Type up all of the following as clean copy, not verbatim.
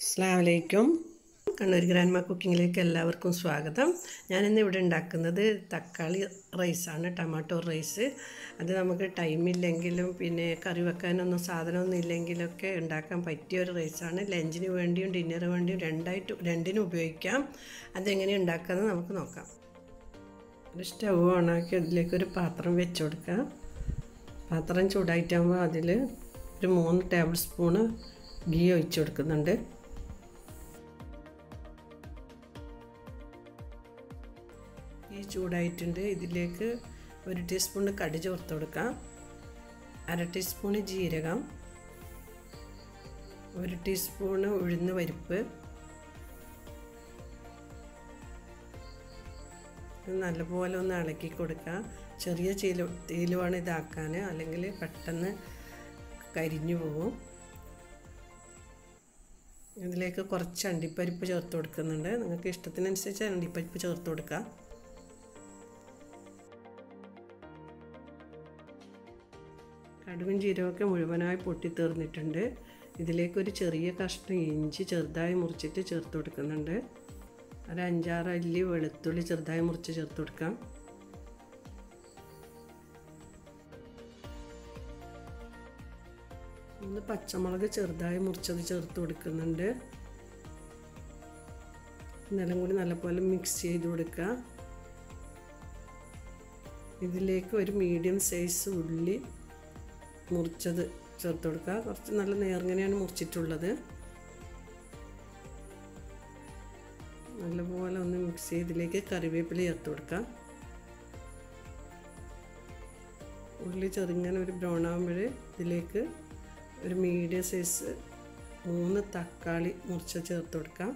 അസ്സലാമലൈക്കും. കണ്ണൂർ ഗ്രാൻഡ്മ കുക്കിങ്ങിലേക്ക് എല്ലാവർക്കും സ്വാഗതം. ഞാനിന്ന് ഇവിടെ ഉണ്ടാക്കുന്നത് തക്കാളി റൈസാണ്, ടൊമാറ്റോ റൈസ്. അത് നമുക്ക് ടൈമില്ലെങ്കിലും പിന്നെ കറി വെക്കാനൊന്നും സാധനമൊന്നും ഇല്ലെങ്കിലൊക്കെ ഉണ്ടാക്കാൻ പറ്റിയ ഒരു റൈസാണ്. ലഞ്ചിന് വേണ്ടിയും ഡിന്നറിന് വേണ്ടിയും രണ്ടിനും ഉപയോഗിക്കാം. അതെങ്ങനെ ഉണ്ടാക്കാമെന്ന് നമുക്ക് നോക്കാം. ഒരു സ്റ്റവ് ഓണാക്കി അതിലേക്കൊരു പാത്രം വെച്ച് കൊടുക്കാം. പാത്രം ചൂടായിട്ടാകുമ്പോൾ അതിൽ ഒരു 3 ടേബിൾ സ്പൂണ് ഗീ ഒഴിച്ച് കൊടുക്കുന്നുണ്ട്. ഈ ചൂടായിട്ടുണ്ട്. ഇതിലേക്ക് 1 ടീസ്പൂൺ കടുക് ചേർത്ത് കൊടുക്കാം. 1/2 ടീസ്പൂൺ ജീരകം, 1 ടീസ്പൂൺ ഉഴുന്ന് പരിപ്പ്. നല്ലപോലെ ഒന്ന് ഇളക്കി കൊടുക്കാം. ചെറിയ തീയിലുമാണ് ഇതാക്കാൻ, അല്ലെങ്കിൽ പെട്ടെന്ന് കരിഞ്ഞു പോകും. ഇതിലേക്ക് കുറച്ച് അണ്ടിപ്പരിപ്പ് ചേർത്ത് കൊടുക്കുന്നുണ്ട്. നിങ്ങൾക്ക് ഇഷ്ടത്തിനനുസരിച്ച് അണ്ടിപ്പരിപ്പ് ചേർത്ത് കൊടുക്കാം. കടുകും ജീരകമൊക്കെ മുഴുവനായി പൊട്ടിത്തീർന്നിട്ടുണ്ട്. ഇതിലേക്കൊരു ചെറിയ കഷ്ണം ഇഞ്ചി ചെറുതായി മുറിച്ചിട്ട് ചേർത്ത് കൊടുക്കുന്നുണ്ട്. ഒരു 5-6 അല്ലി വെളുത്തുള്ളി ചെറുതായി മുറിച്ച് ചേർത്ത് കൊടുക്കാം. ഒന്ന് പച്ചമുളക് ചെറുതായി മുറിച്ചത് ചേർത്ത് കൊടുക്കുന്നുണ്ട്. ഇതെല്ലാം കൂടി നല്ലപോലെ മിക്സ് ചെയ്ത് കൊടുക്കുക. ഇതിലേക്ക് ഒരു മീഡിയം സൈസ് ഉള്ളി മുറിച്ചത് ചേർത്ത് കൊടുക്കുക. കുറച്ച് നല്ല നേർങ്ങനെയാണ് മുറിച്ചിട്ടുള്ളത്. നല്ലപോലെ ഒന്ന് മിക്സ് ചെയ്ത് ഇതിലേക്ക് കറിവേപ്പില ചേർത്ത് കൊടുക്കാം. ഉള്ളി ചെറുങ്ങനെ ഒരു ബ്രൗൺ ആകുമ്പോൾ ഇതിലേക്ക് ഒരു മീഡിയം സൈസ് 3 തക്കാളി മുറിച്ച് ചേർത്ത് കൊടുക്കാം.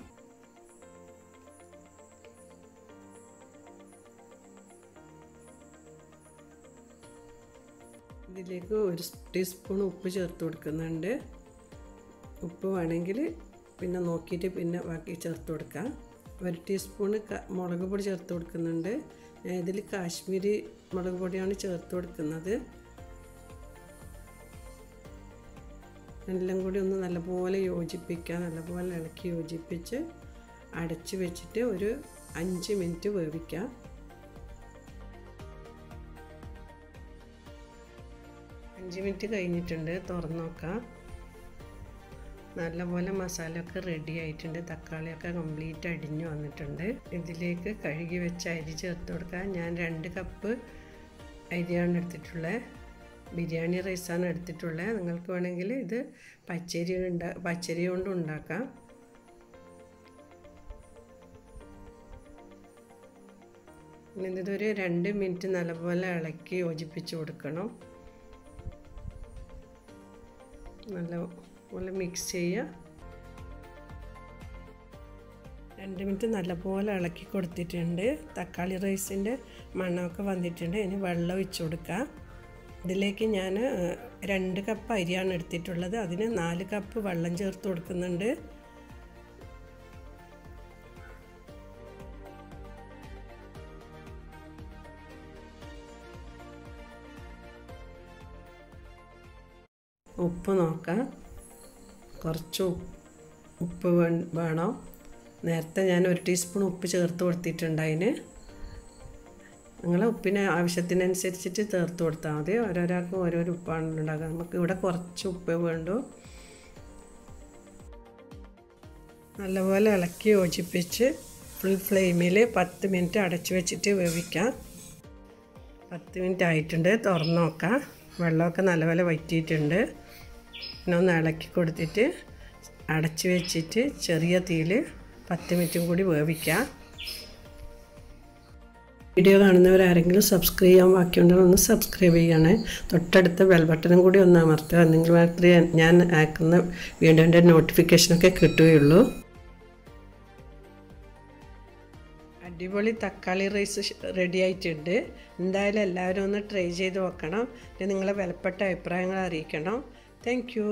ഇതിലേക്ക് 1 ടീസ്പൂൺ ഉപ്പ് ചേർത്ത് കൊടുക്കുന്നുണ്ട്. ഉപ്പ് വേണമെങ്കിൽ പിന്നെ നോക്കിയിട്ട് പിന്നെ ബാക്കി ചേർത്ത് കൊടുക്കാം. 1 ടീസ്പൂൺ മുളക് പൊടി ചേർത്ത് കൊടുക്കുന്നുണ്ട്. ഞാൻ ഇതിൽ കാശ്മീരി മുളക് പൊടിയാണ് ചേർത്ത് കൊടുക്കുന്നത്. എല്ലാം കൂടി ഒന്ന് നല്ലപോലെ യോജിപ്പിക്കുക. നല്ലപോലെ ഇളക്കി യോജിപ്പിച്ച് അടച്ച് വെച്ചിട്ട് ഒരു 5 മിനിറ്റ് വേവിക്കാം. 5 മിനിറ്റ് കഴിഞ്ഞിട്ടുണ്ട്. തുറന്ന് നോക്കാം. നല്ലപോലെ മസാലയൊക്കെ റെഡി ആയിട്ടുണ്ട്. തക്കാളിയൊക്കെ കംപ്ലീറ്റ് അടിഞ്ഞു വന്നിട്ടുണ്ട്. ഇതിലേക്ക് കഴുകി വെച്ച അരി ചേർത്ത് കൊടുക്കാം. ഞാൻ 2 കപ്പ് അരിയാണ് എടുത്തിട്ടുള്ളത്. ബിരിയാണി റൈസാണ് എടുത്തിട്ടുള്ളത്. നിങ്ങൾക്ക് വേണമെങ്കിൽ ഇത് പച്ചരി കൊണ്ട് ഉണ്ടാക്കാം. ഇതൊരു 2 മിനിറ്റ് നല്ലപോലെ ഇളക്കി യോജിപ്പിച്ച് കൊടുക്കണം. നല്ലപോലെ മിക്സ് ചെയ്യുക. 2 മിനിറ്റ് നല്ലപോലെ ഇളക്കി കൊടുത്തിട്ടുണ്ട്. തക്കാളി റൈസിൻ്റെ മണമൊക്കെ വന്നിട്ടുണ്ട്. ഇനി വെള്ളം ഒഴിച്ച് കൊടുക്കുക. ഇതിലേക്ക് ഞാൻ 2 കപ്പ് അരിയാണ് എടുത്തിട്ടുള്ളത്. അതിന് 4 കപ്പ് വെള്ളം ചേർത്ത് കൊടുക്കുന്നുണ്ട്. ഉപ്പ് നോക്കാം. കുറച്ച് ഉപ്പ് വേണം. നേരത്തെ ഞാൻ 1 ടീസ്പൂൺ ഉപ്പ് ചേർത്ത് കൊടുത്തിട്ടുണ്ട്. അതിന് നിങ്ങൾ ഉപ്പിന് ആവശ്യത്തിനനുസരിച്ചിട്ട് ചേർത്ത് കൊടുത്താൽ മതി. ഓരോരാൾക്കും ഓരോരോ ഉപ്പാണ് ഉണ്ടാക്കുക. നമുക്ക് ഇവിടെ കുറച്ച് ഉപ്പ് വേണ്ടു. നല്ലപോലെ ഇളക്കി യോജിപ്പിച്ച് ഫുൾ ഫ്ലെയിമിൽ 10 മിനിറ്റ് അടച്ചു വെച്ചിട്ട് വേവിക്കാം. 10 മിനിറ്റ് ആയിട്ടുണ്ട്. തുറന്ന് നോക്കാം. വെള്ളമൊക്കെ നല്ലപോലെ വറ്റിയിട്ടുണ്ട്. പിന്നെ ഒന്ന് ഇളക്കി കൊടുത്തിട്ട് അടച്ചു വെച്ചിട്ട് ചെറിയ തീയിൽ 10 മിനിറ്റും കൂടി വേവിക്കാം. വീഡിയോ കാണുന്നവരാരെങ്കിലും സബ്സ്ക്രൈബ് ചെയ്യാൻ ബാക്കിയുണ്ടെങ്കിൽ ഒന്ന് സബ്സ്ക്രൈബ് ചെയ്യണേ. തൊട്ടടുത്ത ബെൽ ബട്ടണും കൂടി ഒന്ന് അമർത്തുക. നിങ്ങൾ മാത്രമേ ഞാൻ അയക്കുന്ന വീഡിയോൻ്റെ നോട്ടിഫിക്കേഷനൊക്കെ കിട്ടുകയുള്ളൂ. അടിപൊളി തക്കാളി റൈസ് റെഡി ആയിട്ടുണ്ട്. എന്തായാലും എല്ലാവരും ഒന്ന് ട്രൈ ചെയ്ത് നോക്കണം. നിങ്ങളെ വിലപ്പെട്ട അഭിപ്രായങ്ങൾ അറിയിക്കണം. Thank you.